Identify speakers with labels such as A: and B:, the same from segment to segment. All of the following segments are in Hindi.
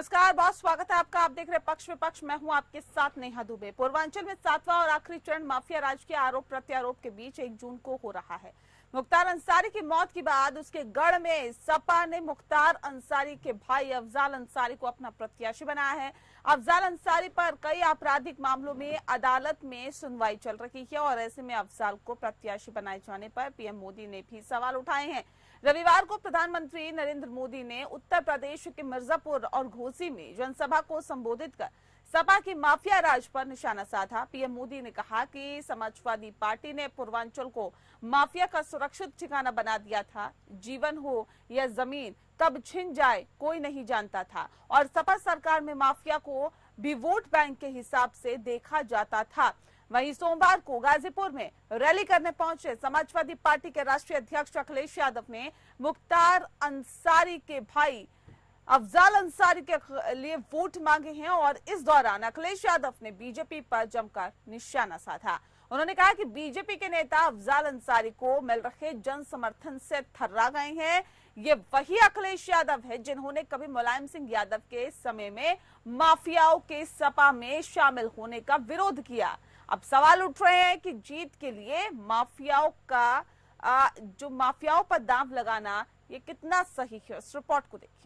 A: नमस्कार, बहुत स्वागत है आपका। आप देख रहे हैं पक्ष विपक्ष। मैं हूं आपके साथ नेहा दुबे। पूर्वांचल में 7वां और आखिरी चरण माफिया राज के आरोप प्रत्यारोप के बीच 1 जून को हो रहा है। मुख्तार अंसारी की मौत के बाद उसके गढ़ में सपा ने मुख्तार अंसारी के भाई अफजाल अंसारी को अपना प्रत्याशी बनाया है। अफजाल अंसारी पर कई आपराधिक मामलों में अदालत में सुनवाई चल रही है और ऐसे में अफजाल को प्रत्याशी बनाए जाने पर पीएम मोदी ने भी सवाल उठाए हैं। रविवार को प्रधानमंत्री नरेंद्र मोदी ने उत्तर प्रदेश के मिर्जापुर और घोसी में जनसभा को संबोधित कर सपा की माफिया राज पर निशाना साधा। पीएम मोदी ने कहा कि समाजवादी पार्टी ने पूर्वांचल को माफिया का सुरक्षित ठिकाना बना दिया था। जीवन हो या जमीन कब छिन जाए कोई नहीं जानता था और सपा सरकार में माफिया को भी वोट बैंक के हिसाब से देखा जाता था। वहीं सोमवार को गाजीपुर में रैली करने पहुंचे समाजवादी पार्टी के राष्ट्रीय अध्यक्ष अखिलेश यादव ने मुख्तार अंसारी के भाई अफजाल अंसारी के लिए वोट मांगे हैं और इस दौरान अखिलेश यादव ने बीजेपी पर जमकर निशाना साधा। उन्होंने कहा कि बीजेपी के नेता अफजाल अंसारी को मिल रहे जन समर्थन से थर्रा गए हैं। ये वही अखिलेश यादव है जिन्होंने कभी मुलायम सिंह यादव के समय में माफियाओं के सपा में शामिल होने का विरोध किया। अब सवाल उठ रहे हैं कि जीत के लिए माफियाओं पर दांव लगाना ये कितना सही है। इस रिपोर्ट को देखिए।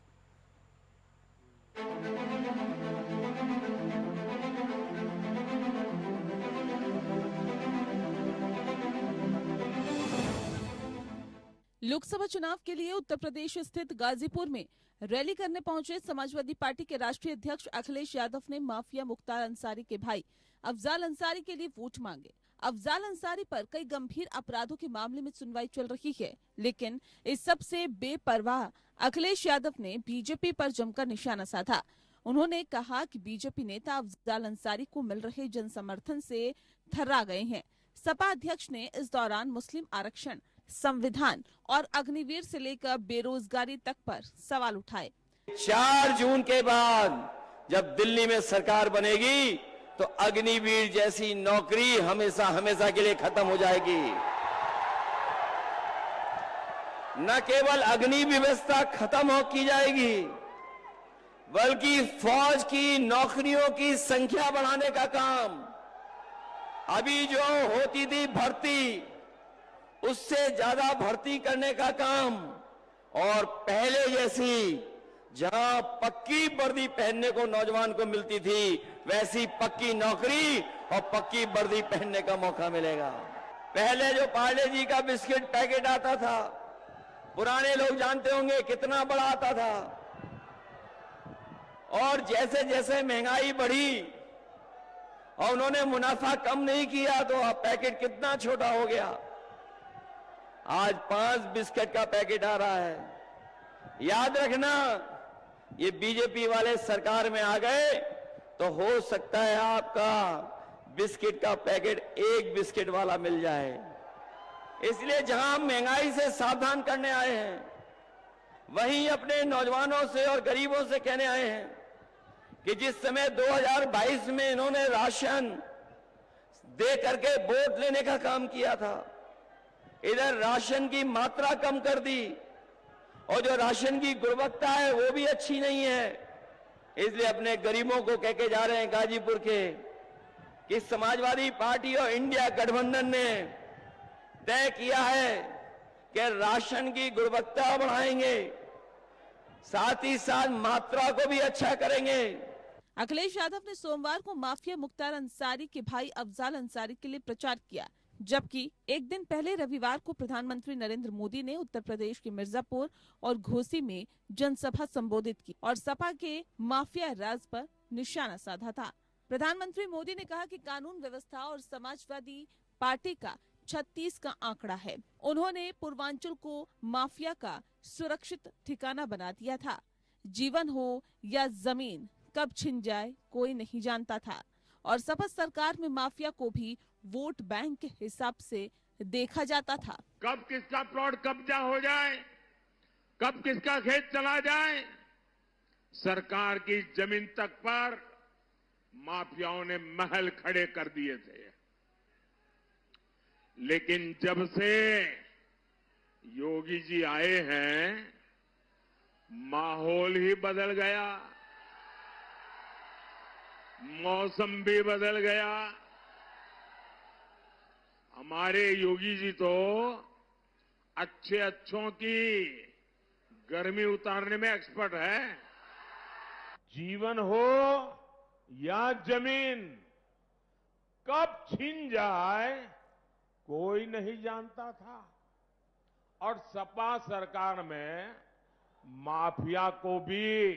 A: लोकसभा चुनाव के लिए उत्तर प्रदेश स्थित गाजीपुर में रैली करने पहुंचे समाजवादी पार्टी के राष्ट्रीय अध्यक्ष अखिलेश यादव ने माफिया मुख्तार अंसारी के भाई अफजाल अंसारी के लिए वोट मांगे। अफजाल अंसारी पर कई गंभीर अपराधों के मामले में सुनवाई चल रही है, लेकिन इस सब से बेपरवाह अखिलेश यादव ने बीजेपी पर जमकर निशाना साधा। उन्होंने कहा कि बीजेपी नेता अफजाल अंसारी को मिल रहे जन समर्थन से थर्रा गए हैं। सपा अध्यक्ष ने इस दौरान मुस्लिम आरक्षण, संविधान और अग्निवीर से लेकर बेरोजगारी तक पर सवाल उठाए।
B: 4 जून के बाद जब दिल्ली में सरकार बनेगी तो अग्निवीर जैसी नौकरी हमेशा हमेशा के लिए खत्म हो जाएगी। न केवल अग्नि व्यवस्था खत्म हो की जाएगी, बल्कि फौज की नौकरियों की संख्या बढ़ाने का काम, अभी जो होती थी भर्ती, उससे ज्यादा भर्ती करने का काम और पहले जैसी जहां पक्की वर्दी पहनने को नौजवान को मिलती थी, वैसी पक्की नौकरी और पक्की वर्दी पहनने का मौका मिलेगा। पहले जो पार्ले जी का बिस्किट पैकेट आता था, पुराने लोग जानते होंगे कितना बड़ा आता था, और जैसे जैसे महंगाई बढ़ी और उन्होंने मुनाफा कम नहीं किया तो अब पैकेट कितना छोटा हो गया। आज 5 बिस्किट का पैकेट आ रहा है। याद रखना, ये बीजेपी वाले सरकार में आ गए तो हो सकता है आपका बिस्किट का पैकेट 1 बिस्किट वाला मिल जाए। इसलिए जहां हम महंगाई से सावधान करने आए हैं, वहीं अपने नौजवानों से और गरीबों से कहने आए हैं कि जिस समय 2022 में इन्होंने राशन दे करके वोट लेने का काम किया था, इधर राशन की मात्रा कम कर दी और जो राशन की गुणवत्ता है वो भी अच्छी नहीं है। इसलिए अपने गरीबों को कह के जा रहे हैं गाजीपुर के कि समाजवादी पार्टी और इंडिया गठबंधन ने तय किया है कि राशन की गुणवत्ता बढ़ाएंगे, साथ ही साथ मात्रा को भी अच्छा करेंगे।
A: अखिलेश यादव ने सोमवार को माफिया मुख्तार अंसारी के भाई अफजाल अंसारी के लिए प्रचार किया, जबकि एक दिन पहले रविवार को प्रधानमंत्री नरेंद्र मोदी ने उत्तर प्रदेश के मिर्जापुर और घोसी में जनसभा संबोधित की और सपा के माफिया राज पर निशाना साधा था। प्रधानमंत्री मोदी ने कहा कि कानून व्यवस्था और समाजवादी पार्टी का 36 का आंकड़ा है। उन्होंने पूर्वांचल को माफिया का सुरक्षित ठिकाना बना दिया था। जीवन हो या जमीन कब छिन जाए कोई नहीं जानता था और सपा सरकार में माफिया को भी वोट बैंक के हिसाब से देखा जाता था।
C: कब किसका प्लॉट कब्जा हो जाए, कब किसका खेत चला जाए, सरकार की जमीन तक पर माफियाओं ने महल खड़े कर दिए थे। लेकिन जब से योगी जी आए हैं, माहौल ही बदल गया। मौसम भी बदल गया। हमारे योगी जी तो अच्छों की गर्मी उतारने में एक्सपर्ट है। जीवन हो या जमीन, कब छिन जाए कोई नहीं जानता था। और सपा सरकार में माफिया को भी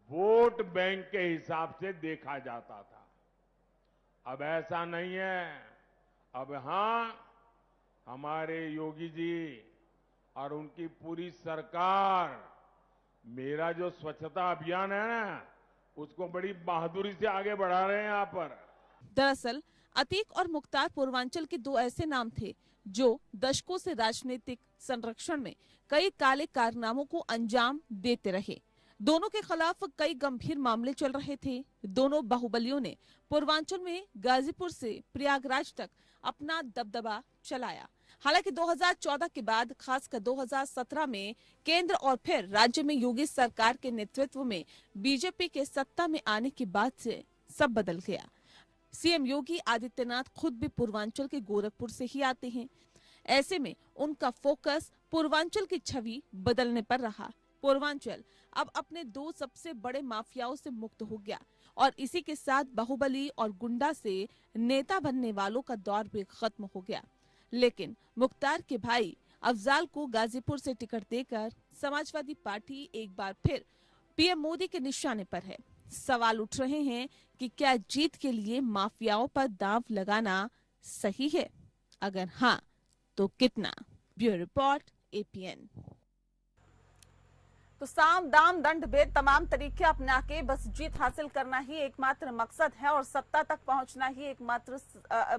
C: वोट बैंक के हिसाब से देखा जाता था। अब ऐसा नहीं है। अब हां, हमारे योगी जी और उनकी पूरी सरकार मेरा जो स्वच्छता अभियान है ना, उसको बड़ी बहादुरी से आगे बढ़ा रहे हैं यहाँ पर।
A: दरअसल अतीक और मुख्तार पूर्वांचल के दो ऐसे नाम थे जो दशकों से राजनीतिक संरक्षण में कई काले कारनामों को अंजाम देते रहे। दोनों के खिलाफ कई गंभीर मामले चल रहे थे। दोनों बाहुबलियों ने पूर्वांचल में गाजीपुर से प्रयागराज तक अपना दबदबा चलाया। हालांकि 2014 के बाद खासकर 2017 में केंद्र और फिर राज्य में योगी सरकार के नेतृत्व में बीजेपी के सत्ता में आने के बाद से सब बदल गया। सीएम योगी आदित्यनाथ खुद भी पूर्वांचल के गोरखपुर से ही आते हैं। ऐसे में उनका फोकस पूर्वांचल की छवि बदलने पर रहा। पूर्वांचल अब अपने दो सबसे बड़े माफियाओं से मुक्त हो गया और इसी के साथ बाहुबली और गुंडा से नेता बनने वालों का दौर भी खत्म हो गया। लेकिन मुख्तार के भाई अफजाल को गाजीपुर से टिकट देकर समाजवादी पार्टी एक बार फिर पीएम मोदी के निशाने पर है। सवाल उठ रहे हैं कि क्या जीत के लिए माफियाओं पर दांव लगाना सही है? अगर हाँ, तो कितना? Bureau report, APN. तो साम दाम दंड भेद तमाम तरीके अपना के बस जीत हासिल करना ही एकमात्र मकसद है और सत्ता तक पहुंचना ही एकमात्र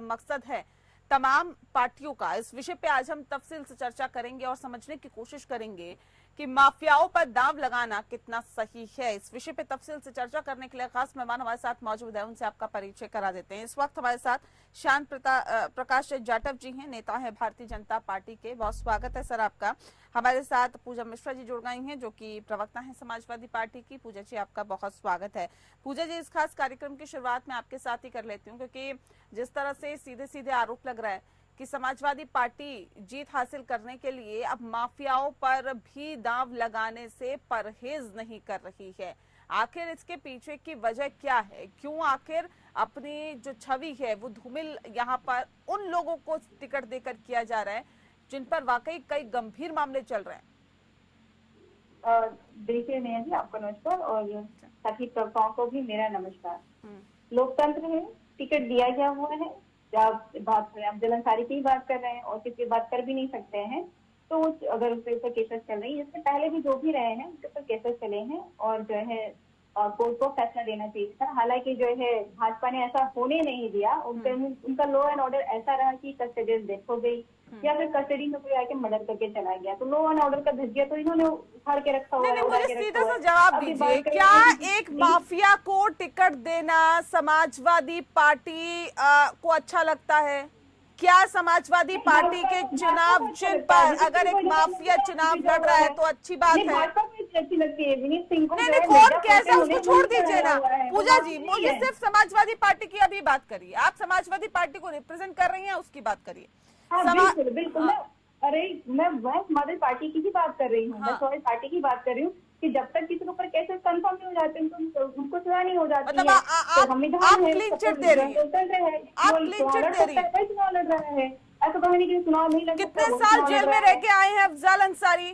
A: मकसद है तमाम पार्टियों का। इस विषय पे आज हम तफसील से चर्चा करेंगे और समझने की कोशिश करेंगे कि माफियाओं पर दांव लगाना कितना सही है। इस विषय पे तफसील से चर्चा करने के लिए खास मेहमान हमारे साथ मौजूद है, उनसे आपका परिचय करा देते हैं। इस वक्त हमारे साथ शांत प्रकाश जाटव जी हैं, नेता है भारतीय जनता पार्टी के। बहुत स्वागत है सर आपका। हमारे साथ पूजा मिश्रा जी जुड़ गई हैं जो कि प्रवक्ता हैं समाजवादी पार्टी की। पूजा जी आपका बहुत स्वागत है। पूजा जी, इस खास कार्यक्रम की शुरुआत में आपके साथ ही कर लेती हूँ क्योंकि जिस तरह से सीधे सीधे आरोप लग रहा है कि समाजवादी पार्टी जीत हासिल करने के लिए अब माफियाओं पर भी दांव लगाने से परहेज नहीं कर रही है, आखिर इसके पीछे की वजह क्या है? क्यों आखिर अपनी जो छवि है वो धूमिल यहाँ पर उन लोगों को टिकट देकर किया जा रहा है जिन पर वाकई कई गंभीर मामले चल रहे हैं?
D: देखिए नेहा जी, आपको नमस्कार और साथी प्रवक्ताओं को भी मेरा नमस्कार। लोकतंत्र है, टिकट दिया गया हुआ है। आप बात करें, आप अफजल अंसारी की बात कर रहे हैं और किसी की बात कर भी नहीं सकते हैं। तो अगर उसके ऊपर केसेस चल रही है, इससे पहले भी जो भी रहे हैं उसके ऊपर केसेस चले हैं और जो है कोर्ट को फैसला देना चाहिए था। हालांकि जो है भाजपा ने ऐसा होने नहीं दिया। उनका लॉ एंड ऑर्डर ऐसा रहा कि कस्टडियल डेथ हो गई या फिर कस्टडी में कोई आके मर्डर करके चला गया, तो लॉ एंड ऑर्डर का धज्जिया तो इन्होंने उखाड़ के रखा हुआ है।
A: मुझे सीधा सा जवाब दीजिए, क्या एक माफिया को टिकट देना समाजवादी पार्टी को अच्छा लगता है? क्या समाजवादी पार्टी के चुनाव चिन्ह पर अगर एक माफिया चुनाव लड़ रहा है तो अच्छी बात है?
D: अच्छी लगती है विनीत सिंह को।
A: नहीं, कौन कैसा, उसको छोड़ दीजिए ना। पूजा जी, मुझे सिर्फ समाजवादी पार्टी की अभी बात करिए। आप समाजवादी पार्टी को रिप्रेजेंट कर रही हैं, उसकी बात करिए।
D: बिल्कुल। अरे मैं समाजवादी पार्टी की ही बात कर रही हूँ। मैं समाजवादी पार्टी की बात कर रही हूँ कि जब तक किसी के ऊपर केसेस कंफर्म नहीं हो जाते हैं तो उनको सजा नहीं हो जाती है।
A: आप क्लीन चिट दे रही हैं। आप क्लीन चिट दे रही हैं।
D: चुनाव लड़ रहा है, ऐसा कहा नहीं कि चुनाव नहीं लड़।
A: कितने साल जेल में रह के आए हैं अफजाल अंसारी?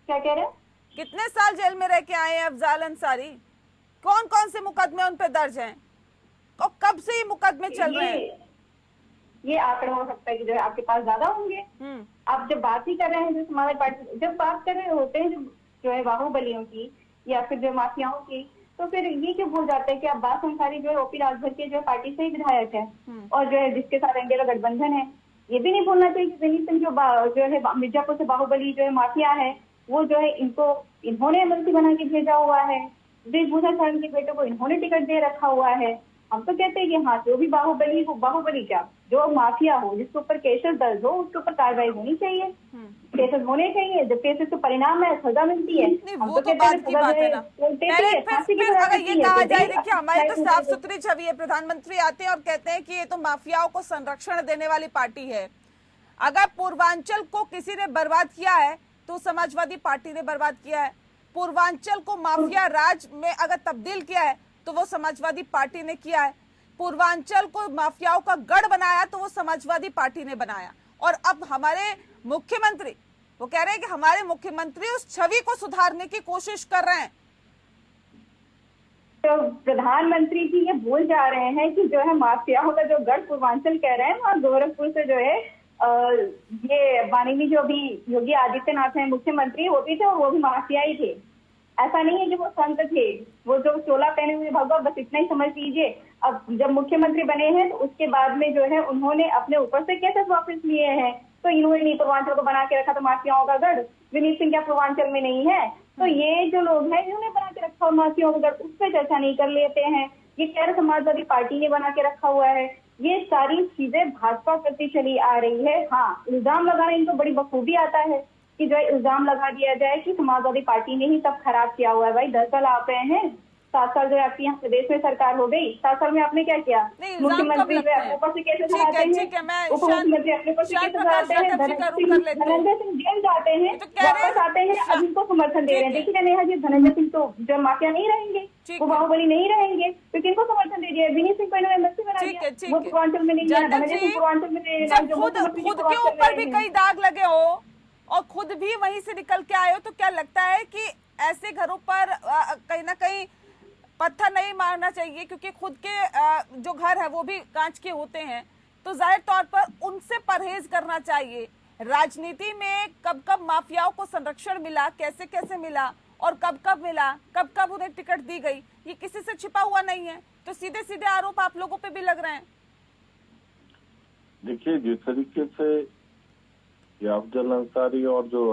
D: क्या कह रहे हैं?
A: कितने साल जेल में रह के आए हैं अफजाल अंसारी? कौन कौन से मुकदमे उन पे दर्ज हैं और कब से ये मुकदमे चल रहे हैं?
D: ये आंकड़ा हो सकता है कि जो है आपके पास ज्यादा होंगे। आप जब बात ही कर रहे हैं जो समाजवादी पार्टी, जब बात कर रहे होते हैं जो है बाहुबलियों की या फिर जो माफियाओं की, तो फिर ये क्यों भूल जाते हैं कि अब्बास अंसारी जो है ओपी राजभर के जो पार्टी से ही विधायक है और जो है जिसके साथ एनडीए का गठबंधन है। ये भी नहीं भूलना चाहिए कि विनीत सिंह जो है मिर्जापुर से बाहुबली जो है माफिया है, वो जो है इन्होंने एमएलसी बना के भेजा हुआ है। ब्रिजभूषण शरण के बेटे को इन्होंने टिकट दे रखा हुआ है। हम तो कहते हैं कि हाँ, जो भी बाहुबली हो, बाहुबली क्या, जो माफिया हो, जिसके ऊपर केसेस दर्ज हो, उसके ऊपर कार्रवाई होनी चाहिए, केसेस होने चाहिए। जब केसेस का परिणाम है, सजा मिलती है।
A: नहीं,
D: हम
A: वो तो
D: कहते हैं
A: बात की
D: सजा
A: बात
D: जो
A: है
D: है
A: ना।
D: कोर्ट देती
A: पहले
D: है, फांसी की
A: फिर
D: सजा
A: अगर ये
D: देती है,
A: कहा
D: तो
A: जाए,
D: दें,
A: देखिए हमारी तो
D: अपनी
A: साफ
D: लाइफ
A: सुथरी छवि है, प्रधानमंत्री आते हैं और कहते हैं कि ये तो माफियाओं को संरक्षण देने वाली पार्टी है। अगर पूर्वांचल को किसी ने बर्बाद किया है तो समाजवादी पार्टी ने बर्बाद किया है। पूर्वांचल को माफिया राज में अगर तब्दील किया है तो वो समाजवादी पार्टी ने किया है। पूर्वांचल को माफियाओं का गढ़ बनाया तो वो समाजवादी पार्टी ने बनाया। और अब हमारे मुख्यमंत्री वो कह रहे हैं कि हमारे मुख्यमंत्री उस छवि को सुधारने की कोशिश कर रहे हैं।
D: तो प्रधानमंत्री जी ये भूल जा रहे हैं कि जो है माफियाओं का जो गढ़ पूर्वांचल कह रहे हैं, और गोरखपुर से जो है ये माननीय जो भी योगी आदित्यनाथ हैं मुख्यमंत्री, वो भी थे और वो भी माफिया ही थे। ऐसा नहीं है कि वो संत थे, वो जो चोला पहने हुए भगवा, बस इतना ही समझ लीजिए। अब जब मुख्यमंत्री बने हैं तो उसके बाद में जो है उन्होंने अपने ऊपर से केसेस वापस लिए हैं। तो इन्होंने नहीं पूर्वांचल को बना के रखा था माफियाओं का गढ़। विनीत सिंह क्या पूर्वांचल में नहीं है? तो ये जो लोग हैं इन्होंने बना के रखा हुआ माफियाओं का गढ़, उस पर चर्चा नहीं कर लेते हैं। ये कह रहे समाजवादी पार्टी ने बना के रखा हुआ है। ये सारी चीजें भाजपा प्रति चली आ रही है। हाँ, इल्जाम लगाना इनको बड़ी बखूबी आता है कि जो है इल्जाम लगा दिया जाए कि समाजवादी पार्टी ने ही सब खराब किया हुआ है। भाई 10 साल आप रहे हैं, 7 साल जो है आपकी यहाँ प्रदेश में सरकार हो गई, 7 साल में आपने क्या किया? मुख्यमंत्री जो है अपने ऊपर से केसेस लगाते हैं, उप मुख्यमंत्री अपने ऊपर से केसेस लगाते हैं, धनंजय सिंह जेल जाते हैं, वापस आते हैं, अब इनको समर्थन दे रहे हैं। देखिए नेहा जी, धनंजय सिंह तो जो माफिया नहीं रहेंगे, वो बाहुबली नहीं रहेंगे, क्योंकि इनको समर्थन दे दिया। विनीत सिंह को इन्होंने एमएलसी बना दिया, वो पूर्वांचल में नहीं है, धनंजय सिंह पूर्वांचल में
A: खुद के ऊपर भी कई दाग लगे हो और खुद भी वहीं से निकल के आए हो, तो क्या लगता है कि ऐसे घरों पर कहीं ना कहीं पत्थर नहीं मारना चाहिए? क्योंकि खुद के जो घर है वो भी कांच के होते हैं, तो जाहिर तौर पर उनसे परहेज करना चाहिए। राजनीति में कब कब माफियाओं को संरक्षण मिला, कैसे कैसे मिला और कब कब मिला, कब कब उन्हें टिकट दी गई, ये किसी से छिपा हुआ नहीं है। तो सीधे सीधे आरोप आप लोगों पे भी लग रहे हैं।
E: देखिए, जिस तरीके से ये अफजल अंसारी और जो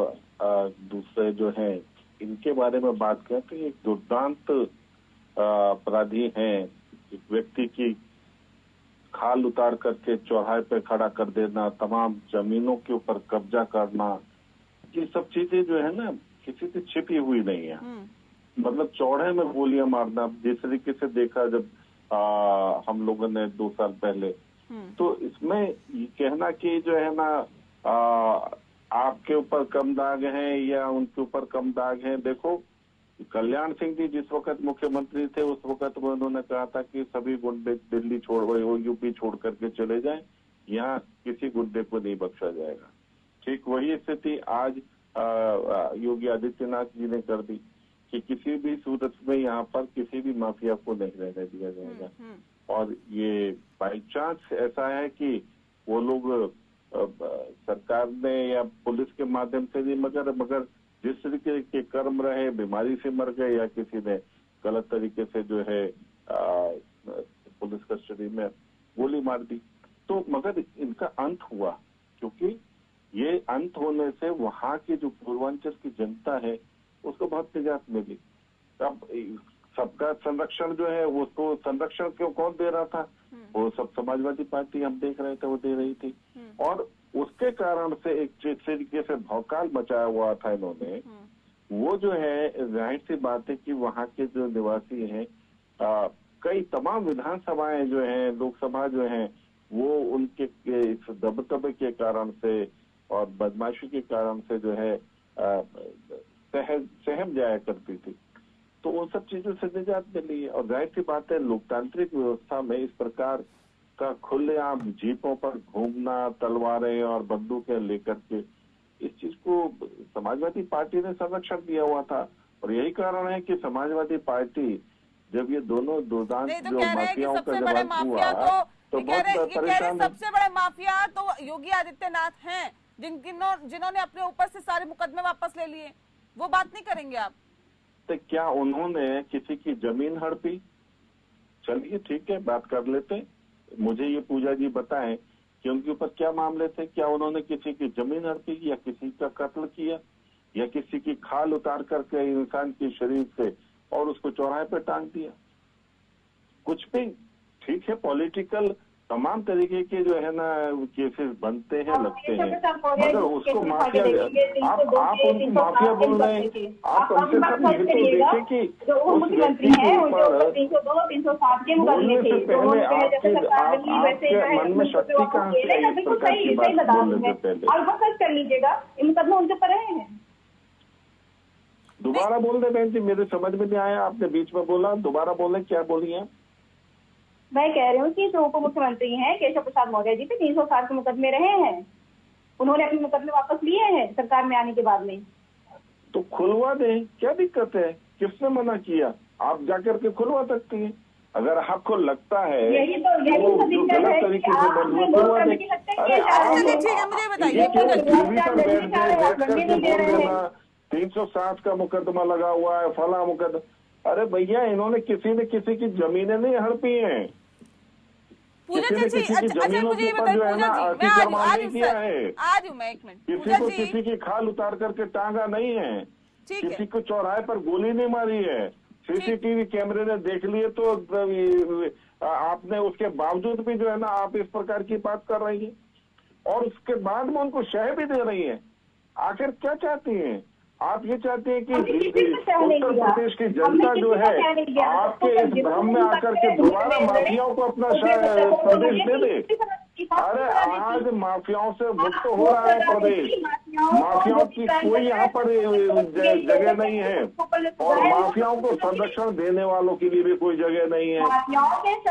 E: दूसरे जो हैं, इनके बारे में बात करें तो एक दुर्दांत अपराधी हैं। एक व्यक्ति की खाल उतार करके चौराहे पे खड़ा कर देना, तमाम जमीनों के ऊपर कब्जा करना, ये सब चीजें जो है ना किसी से छिपी हुई नहीं है। मतलब चौड़े में गोलियां मारना, जिस तरीके से देखा जब हम लोगों ने 2 साल पहले, तो इसमें ये कहना कि जो है ना आपके ऊपर कम दाग हैं या उनके ऊपर कम दाग हैं। देखो, कल्याण सिंह जी जिस वक्त मुख्यमंत्री थे उस वक्त वो उन्होंने कहा था कि सभी गुंडे दिल्ली छोड़, यूपी छोड़ करके चले जाएं, यहाँ किसी गुंडे को नहीं बख्शा जाएगा। ठीक वही स्थिति आज योगी आदित्यनाथ जी ने कर दी कि किसी भी सूरत में यहाँ पर किसी भी माफिया को नहीं रहने दिया जाएगा। और ये बाई चांस ऐसा है कि वो लोग सरकार ने या पुलिस के माध्यम से नहीं, मगर जिस तरीके के कर्म रहे, बीमारी से मर गए या किसी ने गलत तरीके से जो है पुलिस कस्टडी में गोली मार दी, तो मगर इनका अंत हुआ। क्योंकि ये अंत होने से वहां की जो पूर्वांचल की जनता है उसको बहुत निजात मिली। अब सबका संरक्षण जो है उसको संरक्षण क्यों कौन दे रहा था? वो सब समाजवादी पार्टी हम देख रहे थे वो दे रही थी। और उसके कारण से एक तरीके से भौकाल मचाया हुआ था इन्होंने। वो जो है जाहिर सी बात है कि वहाँ के जो निवासी हैं, कई तमाम विधानसभाएं जो हैं, लोकसभा जो हैं, वो उनके इस दबदबे के कारण से और बदमाशी के कारण से जो है सहम जाया करती थी। तो उन सब चीजों से निजात मिली है। और जाहिर सी बात है लोकतांत्रिक व्यवस्था में इस प्रकार का खुलेआम जीपों पर घूमना, तलवारें और बंदूकें लेकर के, इस चीज को समाजवादी पार्टी ने संरक्षण दिया हुआ था। और यही कारण है कि समाजवादी पार्टी जब ये दोनों दुर्दांत जो माफियाओं का जवाब हुआ तो बहुत परेशान है।
A: सबसे बड़े माफिया तो योगी आदित्यनाथ हैं, जिन्होंने अपने ऊपर से सारे मुकदमे वापस ले लिए। वो बात नहीं करेंगे आप?
E: तो क्या उन्होंने किसी की जमीन हड़पी? चलिए ठीक है, बात कर लेते। मुझे ये पूजा जी बताएं कि उनके ऊपर क्या मामले थे। क्या उन्होंने किसी की जमीन हड़पी या किसी का कत्ल किया या किसी की खाल उतार करके इंसान के शरीर से और उसको चौराहे पे टांग दिया? कुछ भी। ठीक है, पॉलिटिकल तमाम तरीके के जो है ना केसेस बनते हैं, लगते हैं, मगर उसको माफिया, आप उनको माफिया बोल रहे हैं। आप कम से कम ये तो देखें कि उस व्यक्ति के ऊपर
D: 307
E: बोलने से पहले आपके मन में शक्ति कहाँ से आई इस प्रकार की बात बोलने से पहले?
D: और वो सर्च कर लीजिएगा, ये मुकदमा उनके ऊपर रहे हैं।
E: दोबारा बोल दे बहन जी, मेरे समझ में नहीं आया, आपने बीच में बोला, दोबारा बोले, क्या बोली है?
D: मैं कह रही हूँ कि जो उप मुख्यमंत्री हैं केशव प्रसाद मौर्य जी पे 307 के मुकदमे रहे हैं, उन्होंने अपने मुकदमे वापस लिए हैं सरकार में आने के बाद में।
E: तो खुलवा दें, क्या दिक्कत है? किसने मना किया? आप जाकर के खुलवा सकती हैं अगर आपको लगता है
D: यही तो
E: जो गलत तरीके से खुलवा दें। अरे आप
A: ठीक है, मुझे बताइए,
E: टीवी पर बैठ करके बोल देना 307 का मुकदमा लगा हुआ है, फला मुकदमा। अरे भैया, इन्होंने किसी ने किसी की जमीनें नहीं हड़पी हैं,
A: पूजा
E: किसी ने
A: जी,
E: किसी की
A: अच्छा
E: जमीनों
A: मुझे
E: के
A: ये
E: ऊपर
A: बताइए
E: जो है
A: पूजा
E: ना
A: जी,
E: आर्थिक
A: मैं
E: निर्माण नहीं किया है,
A: आ रही हूँ मैं, एक मिनट
E: किसी
A: पूजा
E: को
A: जी,
E: किसी की खाल उतार करके टांगा नहीं है,
A: ठीक है,
E: किसी को चौराहे पर गोली नहीं मारी है, सीसीटीवी कैमरे ने देख लिए, तो आपने उसके बावजूद भी जो है ना आप इस प्रकार की बात कर रही हैं, और उसके बाद में उनको शह भी दे रही हैं। आखिर क्या चाहती हैं आप? ये चाहती हैं कि उत्तर प्रदेश की जनता जो है आपके इस भ्रम में आकर के दोबारा माफियाओं को अपना प्रदेश दे दे? अरे आज माफियाओं से मुक्त हो रहा है प्रदेश, माफियाओं की कोई यहाँ पर जगह नहीं है, और माफियाओं को संरक्षण देने वालों के लिए भी कोई जगह नहीं है।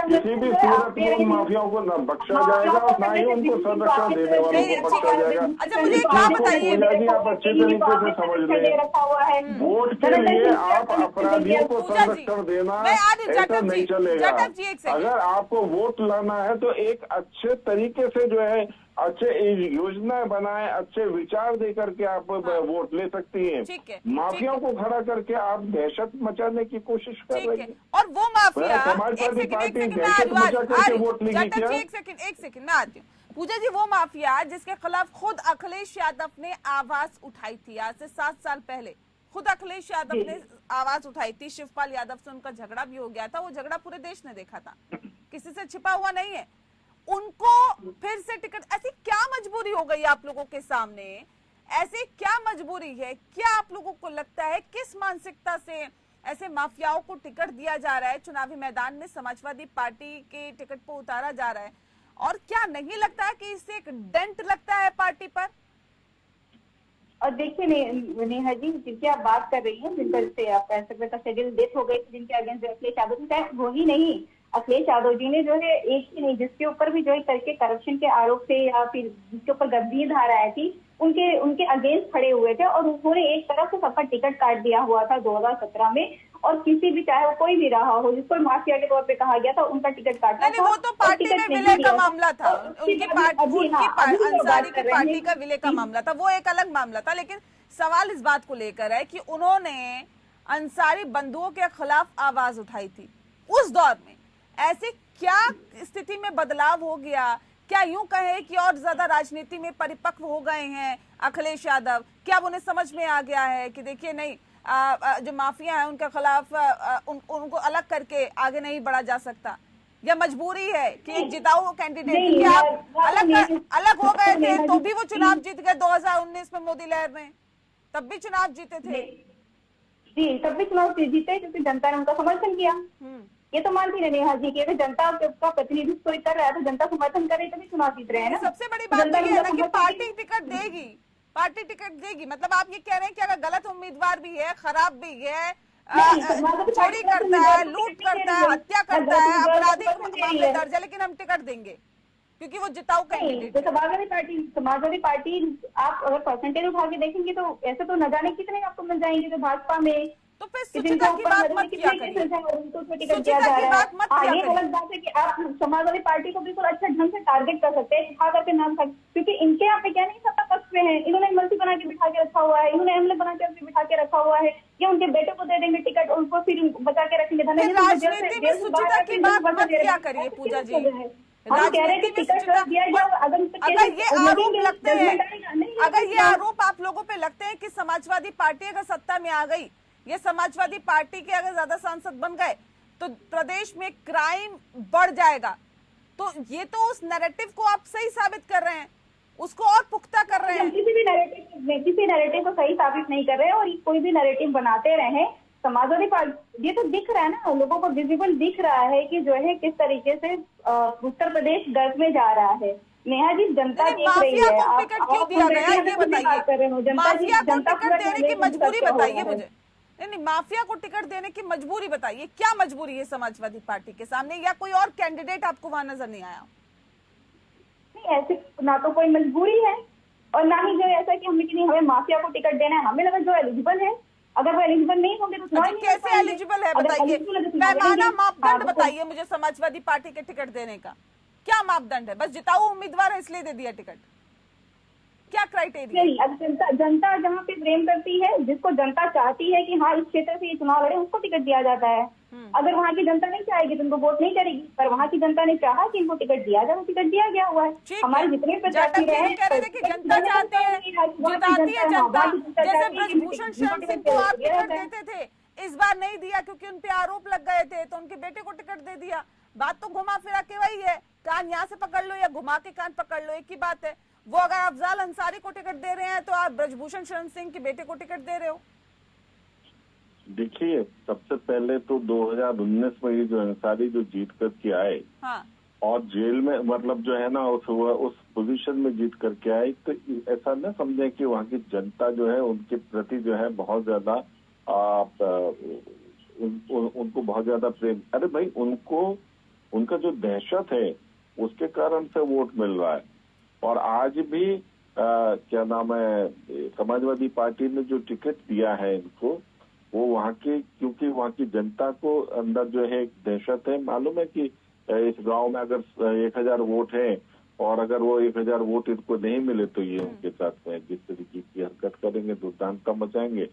E: किसी भी सूरत में उन माफियाओं को न बख्शा जाएगा और न ही उनको संरक्षण देने वालों को बख्शा जाएगा।
A: अच्छा मुझे एक बात बताइए,
E: पूजा जी, आप अच्छे तरीके से समझ लें, वोट के लिए आप अपराधियों को संरक्षण देना ऐसा नहीं चलेगा। अगर आपको वोट लाना है तो एक अच्छे तरीके से जो है अच्छे योजनाएं बनाएं, अच्छे विचार दे करके आप वोट ले सकती हैं। माफियाओं को खड़ा करके आप दहशत मचाने की कोशिश कर रही हैं।
A: और वो माफिया,
E: समाजवादी पार्टी दहशत मचा करके वोट लेगी क्या?
A: एक सेकंड मैं आती हूँ। पूजा जी, वो माफिया जिसके खिलाफ खुद अखिलेश यादव ने आवाज उठाई थी आज से 7 साल पहले, खुद अखिलेश यादव ने आवाज उठाई थी, शिवपाल यादव से उनका झगड़ा भी हो गया था, वो झगड़ा पूरे देश ने देखा था, किसी से छिपा हुआ नहीं है। उनको फिर से टिकट, ऐसी क्या मजबूरी हो गई आप लोगों के सामने? ऐसी क्या मजबूरी है? क्या आप लोगों को लगता है किस मानसिकता से ऐसे माफियाओं को टिकट दिया जा रहा है, चुनावी मैदान में समाजवादी पार्टी के टिकट पर उतारा जा रहा है? और क्या नहीं लगता है कि इससे एक डेंट लगता है पार्टी पर?
D: और देखिए नेहा जी, जिनकी आप बात कर रही हैं, जिनका से आपका का शेड्यूल डेथ हो गई, जिनके अगेंस्ट अखिलेश यादव जी, वो ही नहीं, अखिलेश यादव जी ने जो है एक ही नहीं, जिसके ऊपर भी जो है करके करप्शन के आरोप थे या फिर जिसके ऊपर गंभीर धारा आई थी, उनके अगेंस्ट खड़े हुए थे, और उन्होंने एक तरफ से सबका टिकट काट दिया हुआ था 2017 में। और किसी भी, चाहे वो कोई भी रहा हो, जिसको माफिया के तौर पे कहा गया था, उनका टिकट काटना था।
A: वो तो पार्टी में विलय का मामला था, उनकी अंसारी की पार्टी का विलय का मामला था, वो एक अलग मामला था। लेकिन सवाल इस बात को लेकर है कि उन्होंने अंसारी बंधुओं के खिलाफ आवाज उठाई थी उस दौर में। ऐसे क्या स्थिति में बदलाव हो गया? क्या यूं कहे कि और ज्यादा राजनीति में परिपक्व हो गए हैं अखिलेश यादव? क्या उन्हें समझ में आ गया है कि देखिए नहीं, जो माफिया है उनके खिलाफ उनको अलग करके आगे नहीं बढ़ा जा सकता, या मजबूरी है कि एक जिताऊ कैंडिडेट कि आप अलग हो गए थे तो भी वो चुनाव जीत गए 2019 में मोदी लहर में, तब भी चुनाव जीते थे?
D: जी, तब भी चुनाव जीते क्योंकि जनता ने उनका समर्थन किया। ये तो मानती है नेहा जी कि अगर जनता का प्रतिनिधित्व कोई कर रहा है तो जनता समर्थन करे तभी चुनाव जीत रहे हैं ना।
A: सबसे बड़ी बात तो ये है ना कि पार्टी टिकट देगी, पार्टी टिकट देगी, मतलब आप ये कह रहे हैं कि अगर गलत उम्मीदवार भी है, खराब भी है, चोरी करता है, लूट करता है, हत्या करता है, आपराधिक मामले दर्ज है, लेकिन हम टिकट देंगे क्योंकि वो जिताऊ कैंडिडेट है।
D: समाजवादी पार्टी आप अगर परसेंटेज उठा के देखेंगे तो ऐसे तो न जाने कितने आपको मिल जाएंगे जो भाजपा में।
A: तो फिर सुचिता की बात मत किया करिए, सुचिता की बात मत किया करिए।
D: अलग बात है कि आप समाजवादी पार्टी को बिल्कुल अच्छा ढंग से टारगेट कर सकते हैं, उठा करके नाम कर, क्योंकि इनके यहाँ पे क्या नहीं सत्ता पक्ष में है, इन्होंने मंत्री बना के बिठा के रखा हुआ है, इन्होंने एमएलए बना के बिठा के रखा हुआ है, या उनके बेटे को दे देंगे टिकट, उनको फिर बचा के रखेंगे।
A: राजनीति में सुचिता की बात मत किया करिए पूजा जी, राजनीति में सुचिता, अगर ये आरोप लगते हैं, अगर ये आरोप आप लोगों पे लगते हैं कि समाजवादी पार्टी अगर सत्ता में आ गई, ये समाजवादी पार्टी के अगर ज्यादा सांसद बन गए तो प्रदेश में क्राइम बढ़ जाएगा। तो ये तो उस नैरेटिव को आप सही साबित कर रहे हैं, उसको और पुख्ता कर रहे हैं।
D: किसी नैरेटिव को सही साबित नहीं कर रहे हैं, और कोई भी नैरेटिव बनाते रहे। समाजवादी पार्टी, ये तो दिख रहा है ना, लोगों को विजिबल दिख रहा है कि जो है किस तरीके से उत्तर प्रदेश गर्भ में जा रहा है। नेहा जी, जनता देख रही है।
A: माफिया को टिकट क्यों दिया गया ये बताइए। माफिया को टिकट देने की मजबूरी बताइए मुझे। नहीं, माफिया को टिकट देने की मजबूरी बताइए, क्या मजबूरी है समाजवादी पार्टी के सामने, या कोई और कैंडिडेट आपको वहां नजर नहीं आया?
D: नहीं, ऐसे ना तो कोई मजबूरी है और ना ही जो ऐसा कि हमें माफिया को टिकट देना है। हमें लगा जो एलिजिबल है, अगर वो एलिजिबल नहीं होंगे तो
A: कैसे एलिजिबल है बताइए, पैमाना मापदंड बताइए मुझे समाजवादी पार्टी के टिकट देने का। क्या मापदंड है? बस जिताऊ उम्मीदवार है इसलिए दे दिया टिकट? क्या क्राइटेरिया?
D: नहीं, अब जनता जहाँ पे प्रेम करती है, जिसको जनता चाहती है कि हाँ इस क्षेत्र से ये चुनाव लड़े, उसको टिकट दिया जाता है। अगर वहाँ की जनता नहीं चाहेगी तो उनको वोट नहीं करेगी, पर वहाँ की जनता ने चाहा कि इनको टिकट दिया जाए, टिकट दिया गया हुआ है। हमारे जितने प्रत्याशी रहे,
A: जनता चाहती है, जिताती है जनता। जैसे ब्रजभूषण शरण सिंह को आप टिकट देते थे, इस बार नहीं दिया क्योंकि उनपे आरोप लग गए थे, तो उनके बेटे को टिकट दे दिया। बात तो घुमा फिरा के वही है, कान यहाँ से पकड़ लो या घुमा के कान पकड़ लो, एक ही बात है। वो अगर अफजाल अंसारी को टिकट दे रहे हैं तो आप ब्रजभूषण शरण सिंह के बेटे को टिकट दे रहे हो।
E: देखिए, सबसे पहले तो 2019 में ये जो अंसारी जो जीत करके आए,
A: हाँ,
E: और जेल में मतलब जो है ना उस पोजीशन में जीत करके आए, तो ऐसा ना समझे कि वहाँ की जनता जो है उनके प्रति जो है बहुत ज्यादा उनको बहुत ज्यादा प्रेम। अरे भाई, उनको उनका जो दहशत है उसके कारण से वोट मिल रहा है। और आज भी क्या नाम है, समाजवादी पार्टी ने जो टिकट दिया है इनको, वो वहाँ के, क्योंकि वहाँ की जनता को अंदर जो है एक दहशत है। मालूम है कि इस गांव में अगर 1000 वोट है और अगर वो 1000 वोट इनको नहीं मिले तो ये उनके साथ में जिस तरीके की हरकत करेंगे, दुर्दांतता मचाएंगे,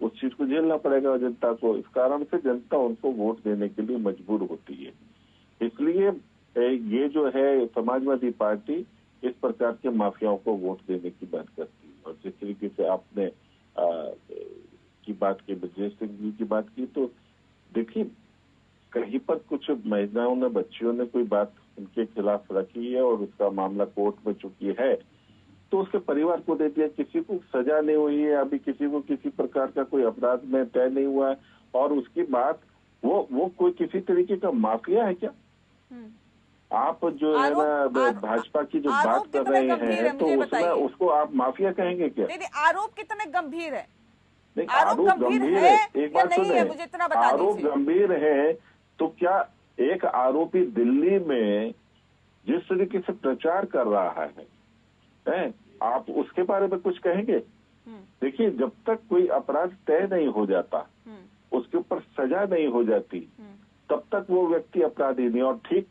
E: उस चीज को झेलना पड़ेगा जनता को। इस कारण से जनता उनको वोट देने के लिए मजबूर होती है। इसलिए ये जो है समाजवादी पार्टी इस प्रकार के माफियाओं को वोट देने की बात करती है। और जिस तरीके से आपने की बात की, ब्रजेश सिंह जी की बात की, तो देखिए कहीं पर कुछ महिलाओं ने, बच्चियों ने कोई बात उनके खिलाफ रखी है और उसका मामला कोर्ट में चुकी है, तो उसके परिवार को दे दिया। किसी को सजा नहीं हुई है, अभी किसी को किसी प्रकार का कोई अपराध में तय नहीं हुआ है, और उसकी बात वो कोई किसी तरीके का माफिया है क्या? आप जो है ना भाजपा की जो बात कर रहे हैं, तो उसमें उसको आप माफिया कहेंगे क्या?
A: नहीं, आरोप कितने गंभीर है?
E: नहीं, आरोप गंभीर है, एक बात सुने,
A: मुझे इतना बता
E: आरोप गंभीर है तो क्या एक आरोपी दिल्ली में जिस तरीके से प्रचार कर रहा है, आप उसके बारे में कुछ कहेंगे? देखिए, जब तक कोई अपराध तय नहीं हो जाता, उसके ऊपर सजा नहीं हो जाती, तब तक वो व्यक्ति अपराधी नहीं। और ठीक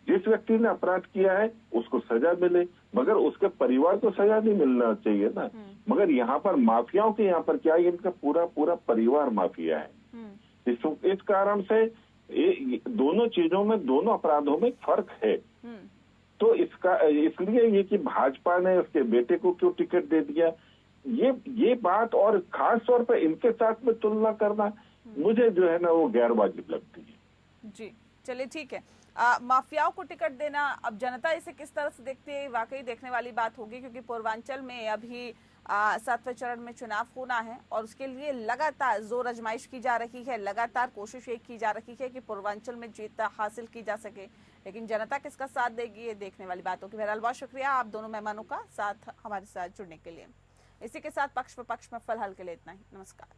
E: जिस व्यक्ति ने अपराध किया है उसको सजा मिले, मगर उसके परिवार को सजा नहीं मिलना चाहिए ना। मगर यहाँ पर माफियाओं के यहाँ पर क्या है, इनका पूरा परिवार माफिया है। इस कारण से दोनों चीजों में, दोनों अपराधों में फर्क है। तो इसलिए ये कि भाजपा ने उसके बेटे को क्यों टिकट दे दिया, ये बात, और खास तौर पर इनके साथ में तुलना करना मुझे जो है ना वो गैर वाजिब लगती है।
A: जी, चलिए ठीक है। माफियाओं को टिकट देना, अब जनता इसे किस तरह से देखती है, वाकई देखने वाली बात होगी, क्योंकि पूर्वांचल में अभी 7वें चरण में चुनाव होना है और उसके लिए लगातार जोर आजमाइश की जा रही है, लगातार कोशिश ये की जा रही है कि पूर्वांचल में जीत हासिल की जा सके। लेकिन जनता किसका साथ देगी, ये देखने वाली बात होगी। बहरहाल बहुत शुक्रिया आप दोनों मेहमानों का साथ हमारे साथ जुड़ने के लिए। इसी के साथ पक्ष विपक्ष में फिलहाल के लिए इतना ही। नमस्कार।